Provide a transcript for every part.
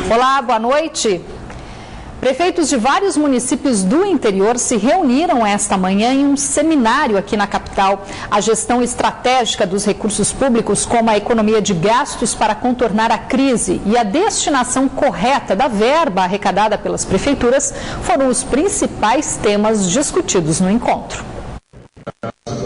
Olá, boa noite. Prefeitos de vários municípios do interior se reuniram esta manhã em um seminário aqui na capital. A gestão estratégica dos recursos públicos, como a economia de gastos para contornar a crise e a destinação correta da verba arrecadada pelas prefeituras, foram os principais temas discutidos no encontro.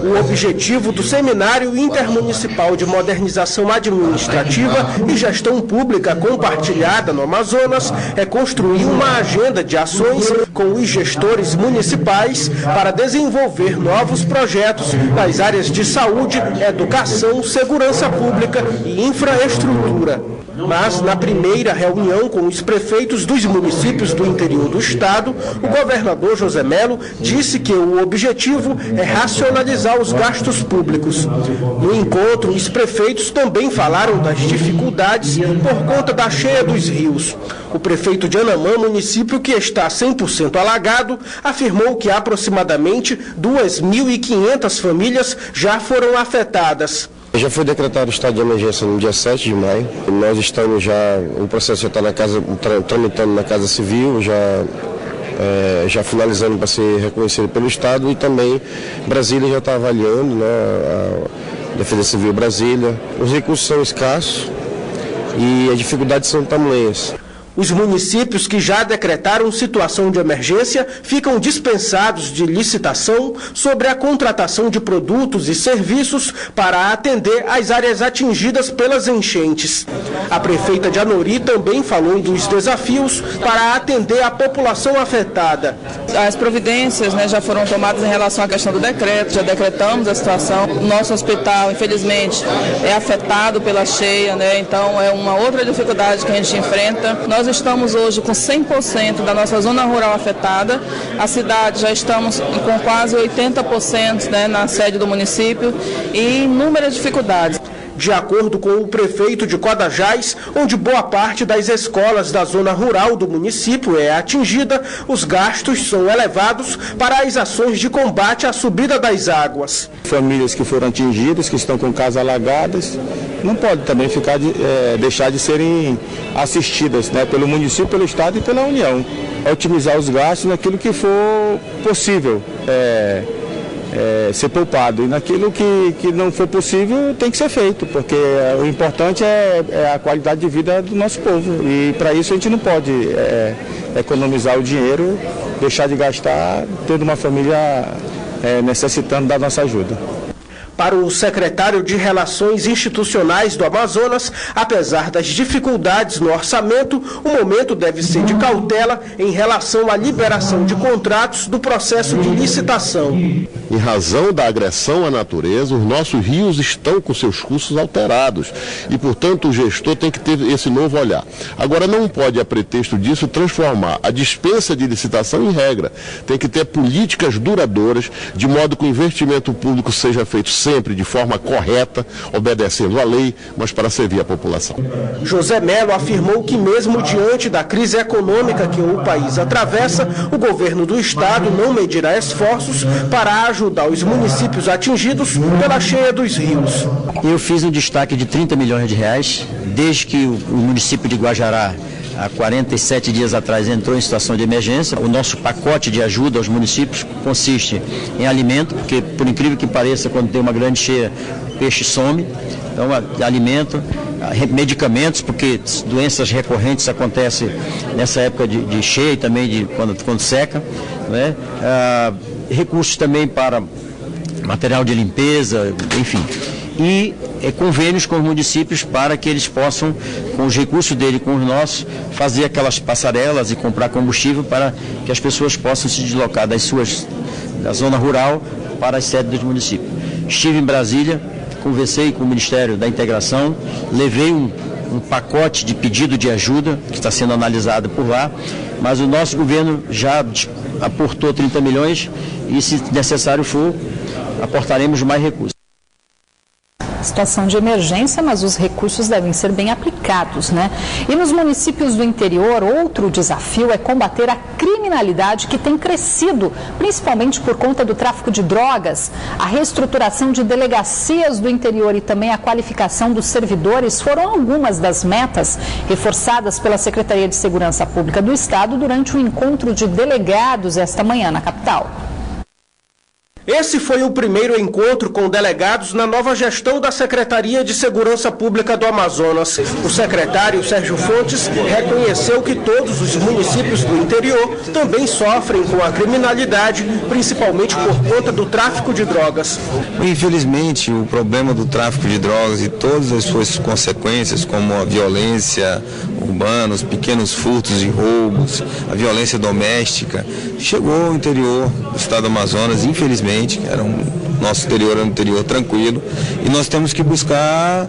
O objetivo do Seminário Intermunicipal de Modernização Administrativa e Gestão Pública Compartilhada no Amazonas é construir uma agenda de ações com os gestores municipais para desenvolver novos projetos nas áreas de saúde, educação, segurança pública e infraestrutura. Mas, na primeira reunião com os prefeitos dos municípios do interior do estado, o governador José Mello disse que o objetivo é racionalizar os gastos públicos. No encontro, os prefeitos também falaram das dificuldades por conta da cheia dos rios. O prefeito de Anamã, município que está 100% alagado, afirmou que aproximadamente 2.500 famílias já foram afetadas. Já foi decretado o estado de emergência no dia 7 de maio. Nós estamos já, o processo já está tramitando na Casa Civil, já finalizando para ser reconhecido pelo estado, e também Brasília já está avaliando, né, a Defesa Civil Brasília. Os recursos são escassos e as dificuldades são tamanhas. Os municípios que já decretaram situação de emergência ficam dispensados de licitação sobre a contratação de produtos e serviços para atender as áreas atingidas pelas enchentes. A prefeita de Anori também falou dos desafios para atender a população afetada. As providências, já foram tomadas em relação à questão do decreto, já decretamos a situação. Nosso hospital, infelizmente, é afetado pela cheia, então é uma outra dificuldade que a gente enfrenta. Nós estamos hoje com 100% da nossa zona rural afetada. A cidade já estamos com quase 80% na sede do município e inúmeras dificuldades. De acordo com o prefeito de Codajás, onde boa parte das escolas da zona rural do município é atingida, os gastos são elevados para as ações de combate à subida das águas. Famílias que foram atingidas, que estão com casas alagadas, não podem também deixar de serem assistidas pelo município, pelo estado e pela União. Otimizar os gastos naquilo que for possível ser poupado, e naquilo que não for possível tem que ser feito, porque o importante é a qualidade de vida do nosso povo, e para isso a gente não pode economizar o dinheiro, deixar de gastar, tendo uma família necessitando da nossa ajuda. Para o secretário de Relações Institucionais do Amazonas, apesar das dificuldades no orçamento, o momento deve ser de cautela em relação à liberação de contratos do processo de licitação. Em razão da agressão à natureza, os nossos rios estão com seus cursos alterados e, portanto, o gestor tem que ter esse novo olhar. Agora, não pode, a pretexto disso, transformar a dispensa de licitação em regra. Tem que ter políticas duradouras, de modo que o investimento público seja feito sempre de forma correta, obedecendo à lei, mas para servir a população. José Mello afirmou que mesmo diante da crise econômica que o país atravessa, o governo do estado não medirá esforços para ajudar os municípios atingidos pela cheia dos rios. Eu fiz um destaque de 30 milhões de reais, desde que o município de Guajará, há 47 dias atrás, entrou em situação de emergência. O nosso pacote de ajuda aos municípios consiste em alimento, porque, por incrível que pareça, quando tem uma grande cheia, o peixe some. Então, alimento, medicamentos, porque doenças recorrentes acontecem nessa época de cheia e também quando seca. Recursos também para material de limpeza, enfim. E convênios com os municípios para que eles possam, com os recursos dele, com os nossos, fazer aquelas passarelas e comprar combustível para que as pessoas possam se deslocar da zona rural para as sedes dos municípios. Estive em Brasília, conversei com o Ministério da Integração, levei um pacote de pedido de ajuda que está sendo analisado por lá, mas o nosso governo já aportou 30 milhões e, se necessário for, aportaremos mais recursos. situação de emergência, mas os recursos devem ser bem aplicados, né? E nos municípios do interior, outro desafio é combater a criminalidade que tem crescido, principalmente por conta do tráfico de drogas. A reestruturação de delegacias do interior e também a qualificação dos servidores foram algumas das metas reforçadas pela Secretaria de Segurança Pública do Estado durante o encontro de delegados esta manhã na capital. Esse foi o primeiro encontro com delegados na nova gestão da Secretaria de Segurança Pública do Amazonas. O secretário Sérgio Fontes reconheceu que todos os municípios do interior também sofrem com a criminalidade, principalmente por conta do tráfico de drogas. Infelizmente, o problema do tráfico de drogas e todas as suas consequências, como a violência urbana, os pequenos furtos e roubos, a violência doméstica, chegou ao interior do estado do Amazonas, infelizmente. Nosso interior era um interior tranquilo e nós temos que buscar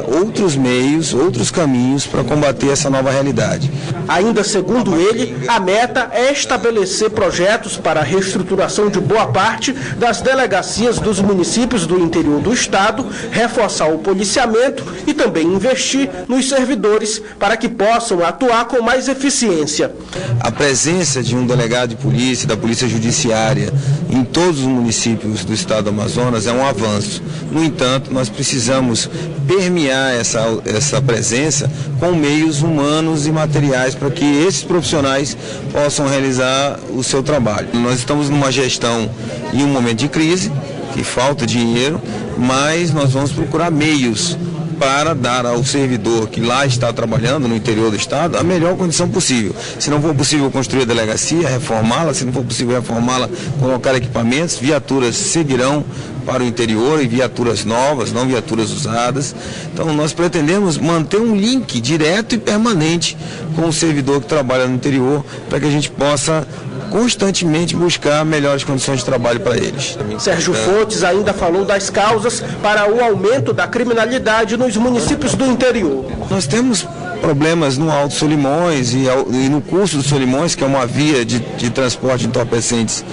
outros meios, outros caminhos para combater essa nova realidade. Ainda segundo ele, a meta é estabelecer projetos para a reestruturação de boa parte das delegacias dos municípios do interior do estado, reforçar o policiamento e também investir nos servidores para que possam atuar com mais eficiência. A presença de um delegado de polícia, da polícia judiciária, em todos os municípios do estado do Amazonas é um avanço. No entanto, nós precisamos permear essa presença com meios humanos e materiais para que esses profissionais possam realizar o seu trabalho. Nós estamos numa gestão em um momento de crise, que falta dinheiro, mas nós vamos procurar meios para dar ao servidor que lá está trabalhando no interior do estado a melhor condição possível. Se não for possível construir a delegacia, reformá-la, se não for possível reformá-la, colocar equipamentos, viaturas seguirão para o interior e viaturas novas, não viaturas usadas. Então nós pretendemos manter um link direto e permanente com o servidor que trabalha no interior para que a gente possa constantemente buscar melhores condições de trabalho para eles. Sérgio Fontes ainda falou das causas para o aumento da criminalidade nos municípios do interior. Nós temos problemas no Alto Solimões e no curso do Solimões, que é uma via de transporte de entorpecentes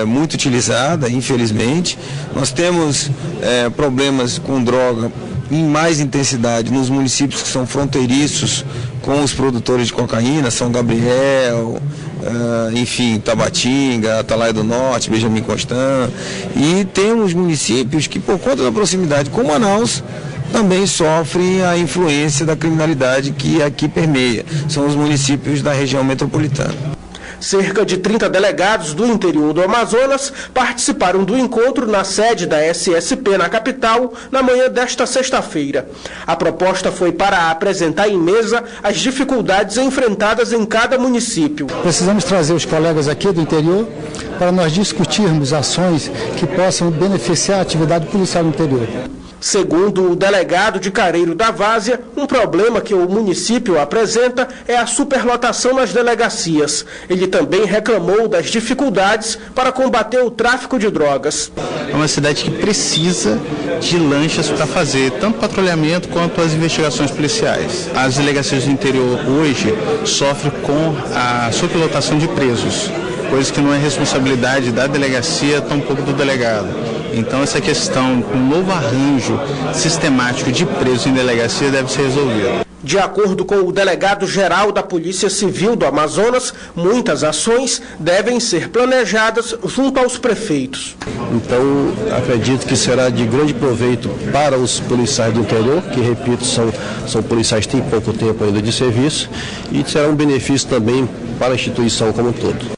muito utilizada, infelizmente. Nós temos problemas com droga em mais intensidade nos municípios que são fronteiriços com os produtores de cocaína, São Gabriel, enfim, Tabatinga, Atalaia do Norte, Benjamin Constant, e temos municípios que, por conta da proximidade com Manaus, também sofrem a influência da criminalidade que aqui permeia. São os municípios da região metropolitana. Cerca de 30 delegados do interior do Amazonas participaram do encontro na sede da SSP na capital na manhã desta sexta-feira. A proposta foi para apresentar em mesa as dificuldades enfrentadas em cada município. Precisamos trazer os colegas aqui do interior para nós discutirmos ações que possam beneficiar a atividade policial no interior. Segundo o delegado de Careiro da Várzea, um problema que o município apresenta é a superlotação nas delegacias. Ele também reclamou das dificuldades para combater o tráfico de drogas. É uma cidade que precisa de lanchas para fazer tanto patrulhamento quanto as investigações policiais. As delegacias do interior hoje sofrem com a superlotação de presos, coisa que não é responsabilidade da delegacia, tampouco do delegado. Então essa questão, um novo arranjo sistemático de presos em delegacia deve ser resolvida. De acordo com o delegado-geral da Polícia Civil do Amazonas, muitas ações devem ser planejadas junto aos prefeitos. Então, acredito que será de grande proveito para os policiais do interior, que, repito, são policiais que têm pouco tempo ainda de serviço, e será um benefício também para a instituição como um todo.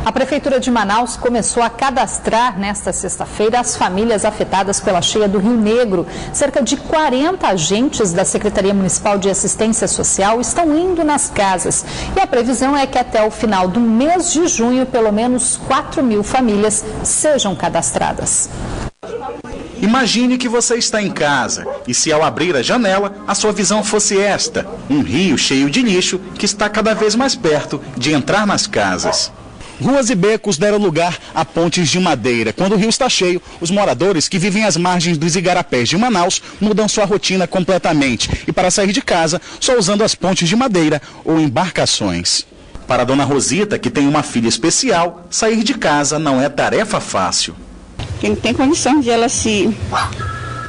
A Prefeitura de Manaus começou a cadastrar nesta sexta-feira as famílias afetadas pela cheia do Rio Negro. Cerca de 40 agentes da Secretaria Municipal de Assistência Social estão indo nas casas. E a previsão é que até o final do mês de junho, pelo menos 4.000 famílias sejam cadastradas. Imagine que você está em casa e se ao abrir a janela, a sua visão fosse esta, um rio cheio de lixo que está cada vez mais perto de entrar nas casas. Ruas e becos deram lugar a pontes de madeira. Quando o rio está cheio, os moradores que vivem às margens dos igarapés de Manaus mudam sua rotina completamente. E para sair de casa, só usando as pontes de madeira ou embarcações. Para a dona Rosita, que tem uma filha especial, sair de casa não é tarefa fácil. porque não tem condição de ela se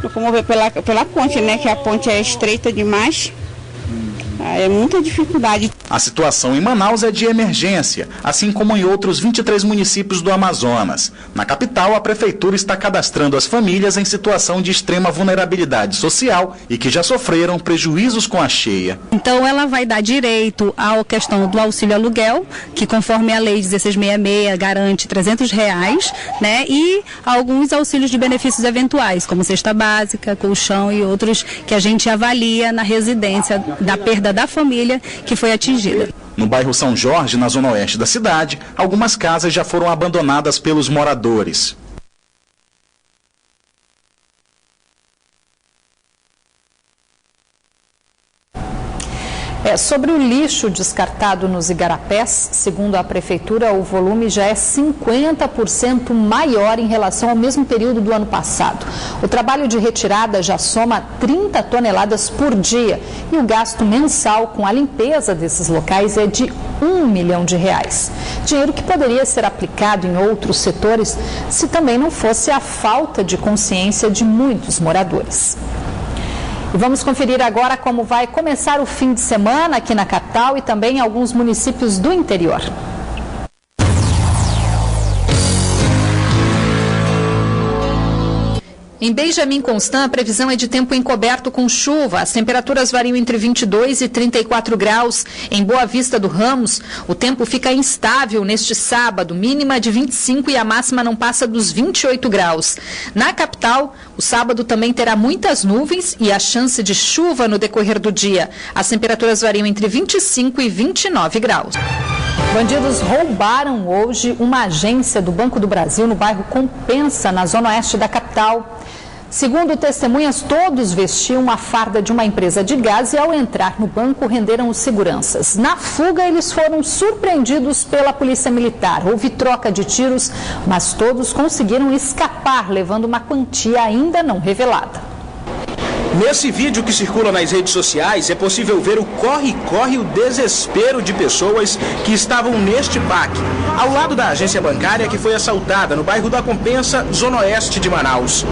locomover pela ponte, né? Que a ponte é estreita demais. É muita dificuldade. A situação em Manaus é de emergência, assim como em outros 23 municípios do Amazonas. Na capital, a prefeitura está cadastrando as famílias em situação de extrema vulnerabilidade social e que já sofreram prejuízos com a cheia. Então ela vai dar direito à questão do auxílio aluguel, que conforme a lei 1666 garante R$300, né? E alguns auxílios de benefícios eventuais, como cesta básica, colchão e outros que a gente avalia na residência da perda da família que foi atingida. No bairro São Jorge, na zona oeste da cidade, algumas casas já foram abandonadas pelos moradores. Sobre o lixo descartado nos igarapés, segundo a prefeitura, o volume já é 50% maior em relação ao mesmo período do ano passado. O trabalho de retirada já soma 30 toneladas por dia e o gasto mensal com a limpeza desses locais é de R$1 milhão. Dinheiro que poderia ser aplicado em outros setores se também não fosse a falta de consciência de muitos moradores. E vamos conferir agora como vai começar o fim de semana aqui na capital e também em alguns municípios do interior. Em Benjamin Constant, a previsão é de tempo encoberto com chuva. As temperaturas variam entre 22 e 34 graus. Em Boa Vista do Ramos, o tempo fica instável neste sábado, mínima de 25 e a máxima não passa dos 28 graus. Na capital, o sábado também terá muitas nuvens e a chance de chuva no decorrer do dia. As temperaturas variam entre 25 e 29 graus. Bandidos roubaram hoje uma agência do Banco do Brasil no bairro Compensa, na zona oeste da capital. Segundo testemunhas, todos vestiam a farda de uma empresa de gás e ao entrar no banco renderam os seguranças. Na fuga, eles foram surpreendidos pela polícia militar. Houve troca de tiros, mas todos conseguiram escapar, levando uma quantia ainda não revelada. Nesse vídeo que circula nas redes sociais, é possível ver o corre-corre e o desespero de pessoas que estavam neste parque, ao lado da agência bancária que foi assaltada no bairro da Compensa, zona oeste de Manaus.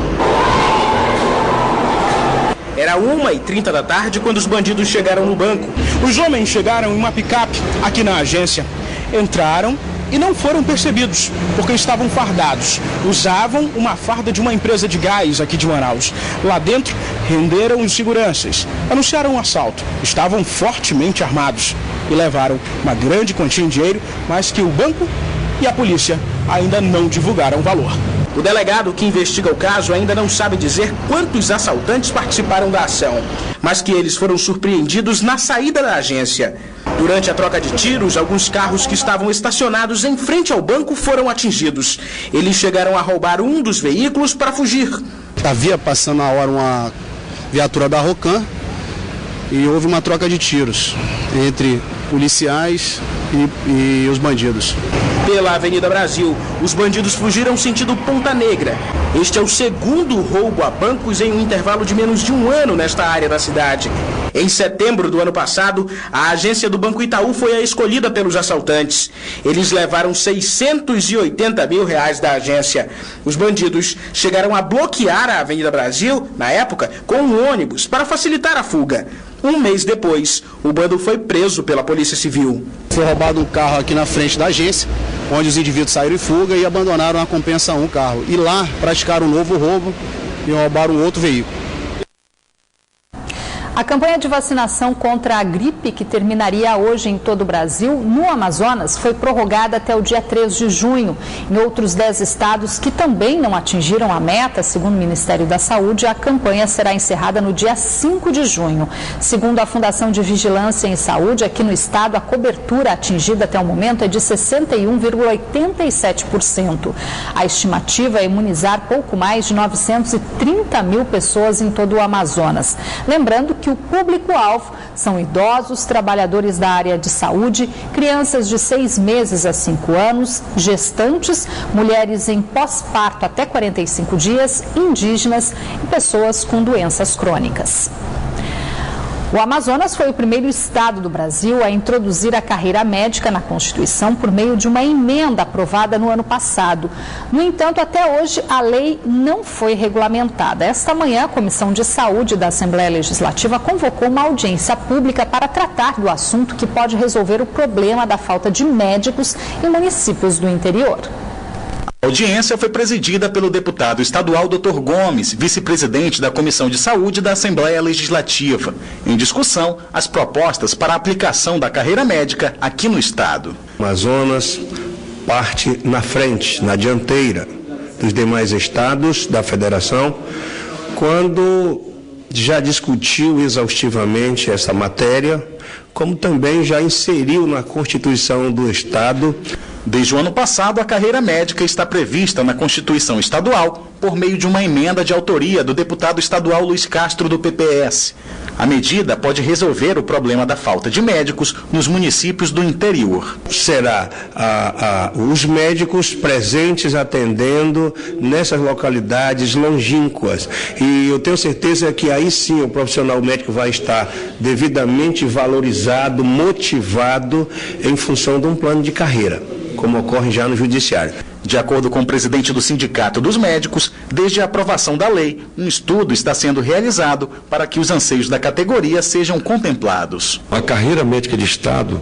Era 1h30 da tarde quando os bandidos chegaram no banco. Os homens chegaram em uma picape aqui na agência. Entraram e não foram percebidos, porque estavam fardados. Usavam uma farda de uma empresa de gás aqui de Manaus. Lá dentro, renderam os seguranças. Anunciaram um assalto. Estavam fortemente armados e levaram uma grande quantia em dinheiro, mas que o banco e a polícia ainda não divulgaram o valor. O delegado que investiga o caso ainda não sabe dizer quantos assaltantes participaram da ação, mas que eles foram surpreendidos na saída da agência. Durante a troca de tiros, alguns carros que estavam estacionados em frente ao banco foram atingidos. Eles chegaram a roubar um dos veículos para fugir. Havia passando na hora uma viatura da Rocan e houve uma troca de tiros entre policiais e os bandidos. Pela Avenida Brasil, os bandidos fugiram sentido Ponta Negra. Este é o segundo roubo a bancos em um intervalo de menos de um ano nesta área da cidade. Em setembro do ano passado, a agência do Banco Itaú foi a escolhida pelos assaltantes. Eles levaram R$680 mil da agência. Os bandidos chegaram a bloquear a Avenida Brasil, na época, com um ônibus para facilitar a fuga. Um mês depois, o bando foi preso pela Polícia Civil. Foi roubado um carro aqui na frente da agência, onde os indivíduos saíram em fuga e abandonaram a Compensa 1 carro. E lá praticaram um novo roubo e roubaram um outro veículo. A campanha de vacinação contra a gripe, que terminaria hoje em todo o Brasil, no Amazonas, foi prorrogada até o dia 3 de junho. Em outros 10 estados que também não atingiram a meta, segundo o Ministério da Saúde, a campanha será encerrada no dia 5 de junho. Segundo a Fundação de Vigilância em Saúde, aqui no estado, a cobertura atingida até o momento é de 61,87%. A estimativa é imunizar pouco mais de 930 mil pessoas em todo o Amazonas. Lembrando que o público-alvo são idosos, trabalhadores da área de saúde, crianças de 6 meses a 5 anos, gestantes, mulheres em pós-parto até 45 dias, indígenas e pessoas com doenças crônicas. O Amazonas foi o primeiro estado do Brasil a introduzir a carreira médica na Constituição por meio de uma emenda aprovada no ano passado. No entanto, até hoje, a lei não foi regulamentada. Esta manhã, a Comissão de Saúde da Assembleia Legislativa convocou uma audiência pública para tratar do assunto que pode resolver o problema da falta de médicos em municípios do interior. A audiência foi presidida pelo deputado estadual Dr. Gomes, vice-presidente da Comissão de Saúde da Assembleia Legislativa. Em discussão, as propostas para a aplicação da carreira médica aqui no estado. Amazonas parte na frente, na dianteira dos demais estados da federação, quando já discutiu exaustivamente essa matéria, como também já inseriu na Constituição do estado. Desde o ano passado, a carreira médica está prevista na Constituição Estadual por meio de uma emenda de autoria do deputado estadual Luiz Castro, do PPS. A medida pode resolver o problema da falta de médicos nos municípios do interior. Será os médicos presentes atendendo nessas localidades longínquas. E eu tenho certeza que aí sim o profissional médico vai estar devidamente valorizado, motivado em função de um plano de carreira, como ocorre já no judiciário. De acordo com o presidente do Sindicato dos Médicos, desde a aprovação da lei, um estudo está sendo realizado para que os anseios da categoria sejam contemplados. A carreira médica de Estado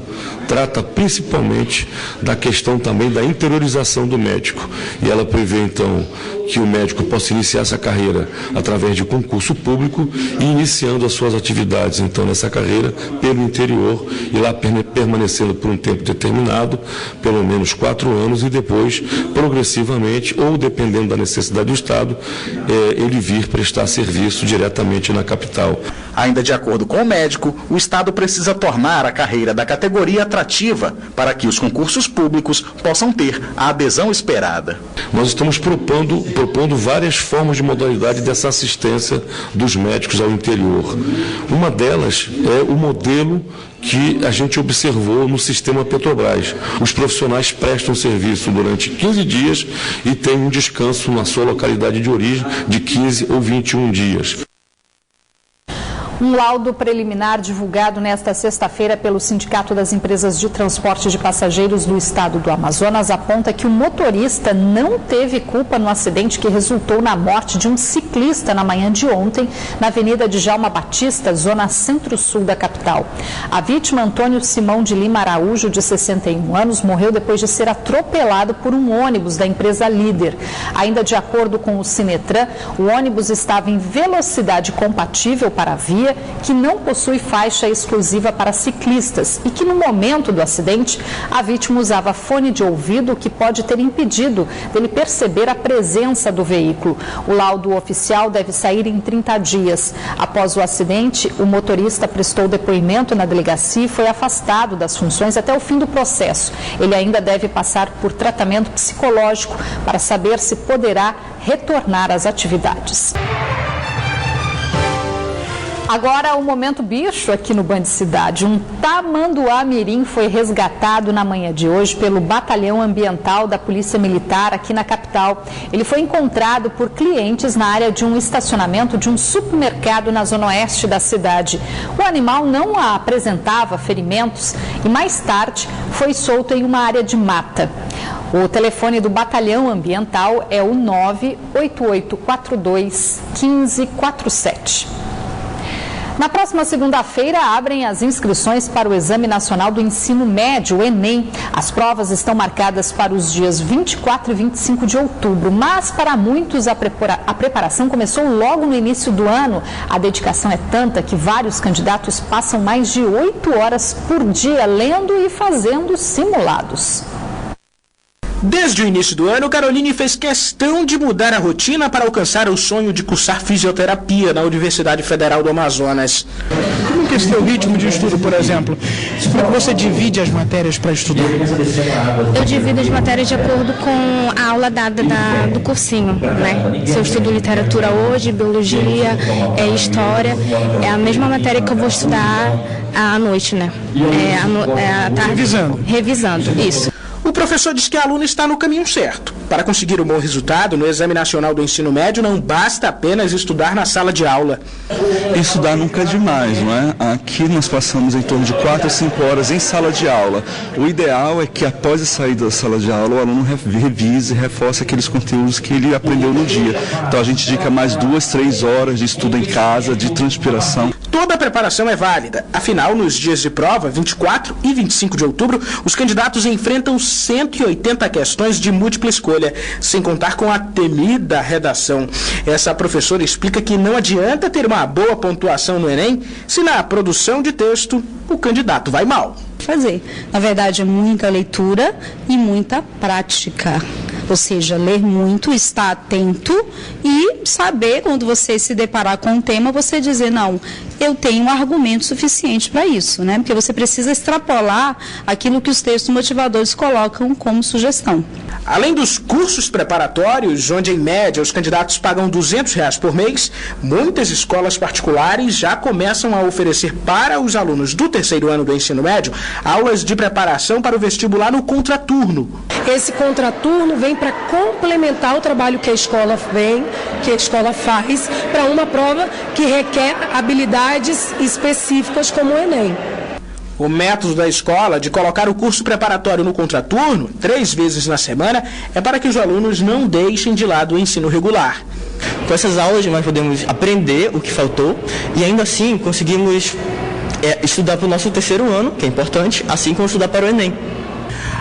trata principalmente da questão também da interiorização do médico. E ela prevê, então, que o médico possa iniciar essa carreira através de concurso público e iniciando as suas atividades, então, nessa carreira pelo interior e lá permanecendo por um tempo determinado, pelo menos 4 anos, e depois, progressivamente, ou dependendo da necessidade do Estado, ele vir prestar serviço diretamente na capital. Ainda de acordo com o médico, o Estado precisa tornar a carreira da categoria atrativa para que os concursos públicos possam ter a adesão esperada. Nós estamos propondo várias formas de modalidade dessa assistência dos médicos ao interior. Uma delas é o modelo que a gente observou no sistema Petrobras. Os profissionais prestam serviço durante 15 dias e têm um descanso na sua localidade de origem de 15 ou 21 dias. Um laudo preliminar divulgado nesta sexta-feira pelo Sindicato das Empresas de Transporte de Passageiros do Estado do Amazonas aponta que o motorista não teve culpa no acidente que resultou na morte de um ciclista na manhã de ontem, na Avenida Djalma Batista, zona centro-sul da capital. A vítima, Antônio Simão de Lima Araújo, de 61 anos, morreu depois de ser atropelado por um ônibus da empresa Líder. Ainda de acordo com o Sinetran, o ônibus estava em velocidade compatível para a via, que não possui faixa exclusiva para ciclistas e que no momento do acidente a vítima usava fone de ouvido, que pode ter impedido dele perceber a presença do veículo. O laudo oficial deve sair em 30 dias. Após o acidente, o motorista prestou depoimento na delegacia e foi afastado das funções até o fim do processo. Ele ainda deve passar por tratamento psicológico para saber se poderá retornar às atividades. Agora o momento bicho aqui no Band Cidade. Um tamanduá mirim foi resgatado na manhã de hoje pelo Batalhão Ambiental da Polícia Militar aqui na capital. Ele foi encontrado por clientes na área de um estacionamento de um supermercado na zona oeste da cidade. O animal não apresentava ferimentos e mais tarde foi solto em uma área de mata. O telefone do Batalhão Ambiental é o 98842 1547. Na próxima segunda-feira, abrem as inscrições para o Exame Nacional do Ensino Médio, o Enem. As provas estão marcadas para os dias 24 e 25 de outubro, mas para muitos a preparação começou logo no início do ano. A dedicação é tanta que vários candidatos passam mais de 8 horas por dia lendo e fazendo simulados. Desde o início do ano, Caroline fez questão de mudar a rotina para alcançar o sonho de cursar fisioterapia na Universidade Federal do Amazonas. Como que é o seu ritmo de estudo, por exemplo? Como você divide as matérias para estudar? Eu divido as matérias de acordo com a aula dada do cursinho, né? Se eu estudo literatura hoje, biologia, história, é a mesma matéria que eu vou estudar à noite, né? À tarde. Revisando. Revisando, isso. O professor diz que a aluna está no caminho certo. Para conseguir um bom resultado no Exame Nacional do Ensino Médio, não basta apenas estudar na sala de aula. Estudar nunca é demais, não é? Aqui nós passamos em torno de 4 a 5 horas em sala de aula. O ideal é que após a saída da sala de aula, o aluno revise e reforce aqueles conteúdos que ele aprendeu no dia. Então a gente indica mais 2, 3 horas de estudo em casa, de transpiração. Toda a preparação é válida. Afinal, nos dias de prova, 24 e 25 de outubro, os candidatos enfrentam 180 questões de múltipla escolha, sem contar com a temida redação. Essa professora explica que não adianta ter uma boa pontuação no Enem se na produção de texto o candidato vai mal. Na verdade, é muita leitura e muita prática. Ou seja, ler muito, estar atento e saber, quando você se deparar com um tema, você dizer, não, eu tenho um argumento suficiente para isso, né? Porque você precisa extrapolar aquilo que os textos motivadores colocam como sugestão. Além dos cursos preparatórios, onde em média os candidatos pagam R$200 por mês, muitas escolas particulares já começam a oferecer para os alunos do terceiro ano do ensino médio aulas de preparação para o vestibular no contraturno. Esse contraturno vem para complementar o trabalho que a escola faz para uma prova que requer habilidades específicas como o Enem. O método da escola de colocar o curso preparatório no contraturno, 3 vezes na semana, é para que os alunos não deixem de lado o ensino regular. Com essas aulas nós podemos aprender o que faltou e ainda assim conseguimos estudar para o nosso terceiro ano, que é importante, assim como estudar para o Enem.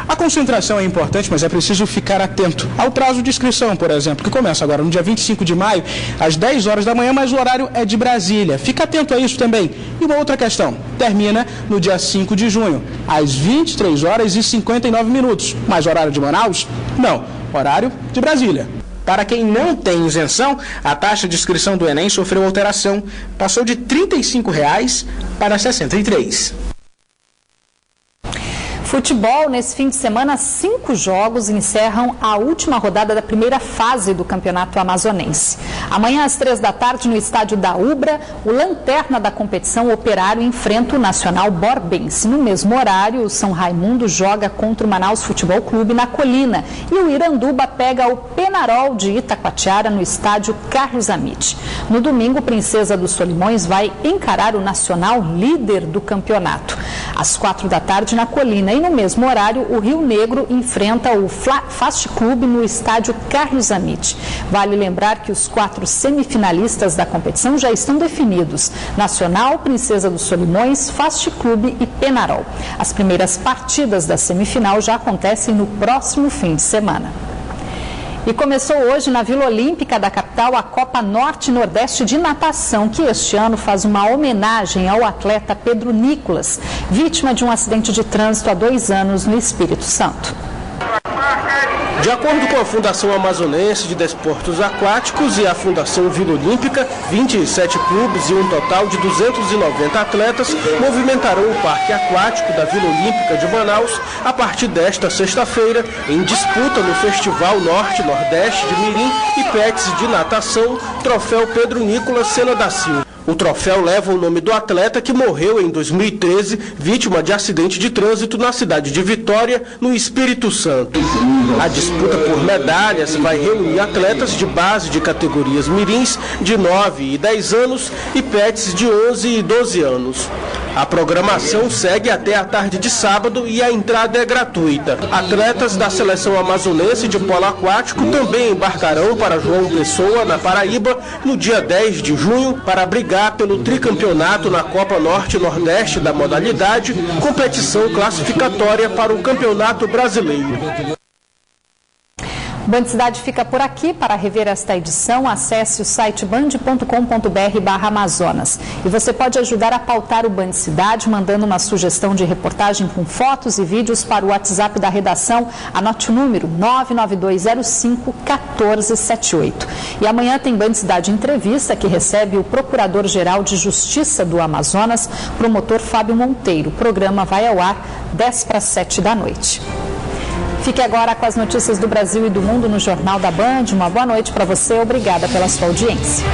A concentração é importante, mas é preciso ficar atento ao prazo de inscrição, por exemplo, que começa agora no dia 25 de maio, às 10 horas da manhã, mas o horário é de Brasília. Fica atento a isso também. E uma outra questão, termina no dia 5 de junho, às 23 horas e 59 minutos. Mas horário de Manaus? Não, horário de Brasília. Para quem não tem isenção, a taxa de inscrição do Enem sofreu alteração. Passou de R$ 35 para R$ 63. Futebol, nesse fim de semana, 5 jogos encerram a última rodada da primeira fase do Campeonato Amazonense. Amanhã, às 3 da tarde, no estádio da Ubra, o lanterna da competição, o Operário, enfrenta o Nacional Borbense. No mesmo horário, o São Raimundo joga contra o Manaus Futebol Clube na Colina. E o Iranduba pega o Penarol de Itacoatiara no estádio Carlos Amit. No domingo, o Princesa dos Solimões vai encarar o Nacional, líder do campeonato. Às 4 da tarde, na Colina. E no mesmo horário, o Rio Negro enfrenta o Fast Clube no estádio Carlos Amit. Vale lembrar que os 4 semifinalistas da competição já estão definidos: Nacional, Princesa dos Solimões, Fast Clube e Penarol. As primeiras partidas da semifinal já acontecem no próximo fim de semana. E começou hoje na Vila Olímpica da capital a Copa Norte e Nordeste de Natação, que este ano faz uma homenagem ao atleta Pedro Nicolas, vítima de um acidente de trânsito há 2 anos no Espírito Santo. De acordo com a Fundação Amazonense de Desportos Aquáticos e a Fundação Vila Olímpica, 27 clubes e um total de 290 atletas movimentarão o Parque Aquático da Vila Olímpica de Manaus a partir desta sexta-feira, em disputa no Festival Norte-Nordeste de Mirim e Pets de Natação, Troféu Pedro Nicolas Sena da Silva. O troféu leva o nome do atleta que morreu em 2013, vítima de acidente de trânsito na cidade de Vitória, no Espírito Santo. A disputa por medalhas vai reunir atletas de base de categorias mirins de 9 e 10 anos e pets de 11 e 12 anos. A programação segue até a tarde de sábado e a entrada é gratuita. Atletas da seleção amazonense de polo aquático também embarcarão para João Pessoa, na Paraíba, no dia 10 de junho, para brigar pelo tricampeonato na Copa Norte e Nordeste da modalidade, competição classificatória para o Campeonato Brasileiro. Band Cidade fica por aqui. Para rever esta edição, acesse o site band.com.br/Amazonas. E você pode ajudar a pautar o Band Cidade mandando uma sugestão de reportagem com fotos e vídeos para o WhatsApp da redação. Anote o número 992051478. E amanhã tem Band Cidade Entrevista, que recebe o Procurador-Geral de Justiça do Amazonas, promotor Fábio Monteiro. O programa vai ao ar 6:50 da noite. Fique agora com as notícias do Brasil e do mundo no Jornal da Band. Uma boa noite para você. Obrigada pela sua audiência.